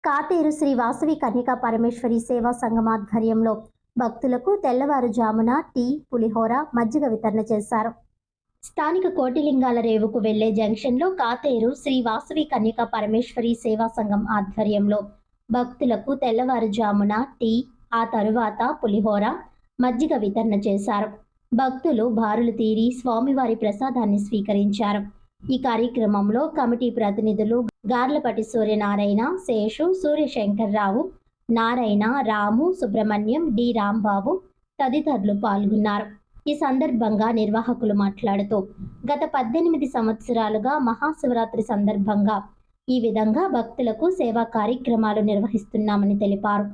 కాతేరు శ్రీ వాసవి కన్యకా పరమేశ్వరి సేవా సంఘం ఆధ్వర్యంలో భక్తులకు తెల్లవారుజామున టీ, పులిహోర, మజ్జిగ వితరణ చేశారు. స్థానిక కోటిలింగాల రేవుకు వెళ్లే జంక్షన్లో కాతేరు శ్రీ వాసవి కన్యకా పరమేశ్వరి సేవా సంఘం ఆధ్వర్యంలో భక్తులకు తెల్లవారుజామున టీ, ఆ తరువాత పులిహోర, మజ్జిగ వితరణ చేశారు. భక్తులు బారులు తీరి స్వామివారి ప్రసాదాన్ని స్వీకరించారు. ఈ కార్యక్రమంలో కమిటీ ప్రతినిధులు గార్లపటి సూర్యనారాయణ, శేషు, సూర్యశంకర్రావు, నారాయణ, రాము, సుబ్రహ్మణ్యం, డి రాంబాబు తదితరులు పాల్గొన్నారు. ఈ సందర్భంగా నిర్వాహకులు మాట్లాడుతూ గత 18 సంవత్సరాలుగా మహాశివరాత్రి సందర్భంగా ఈ విధంగా భక్తులకు సేవా కార్యక్రమాలు నిర్వహిస్తున్నామని తెలిపారు.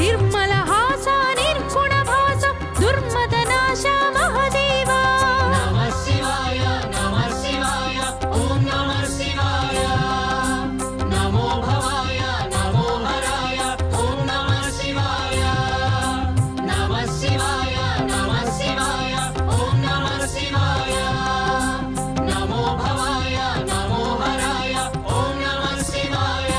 నిర్మల హాస నిర్గుణ భాస దుర్మద నాశ మహాదేవా నమః శివాయ నమః శివాయ ఓం నమః శివాయ నమో భవాయ నమో హరాయ ఓం నమః శివాయ నమః శివాయ నమః శివాయ ఓం నమః శివాయ నమో భవాయ నమో హరాయ ఓం నమః శివాయ.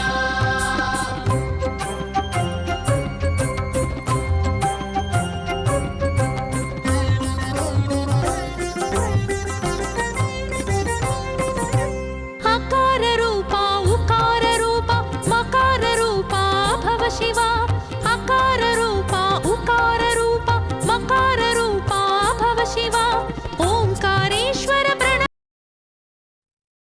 అకార రూప ఉకార రూప మకార రూప భవ శివ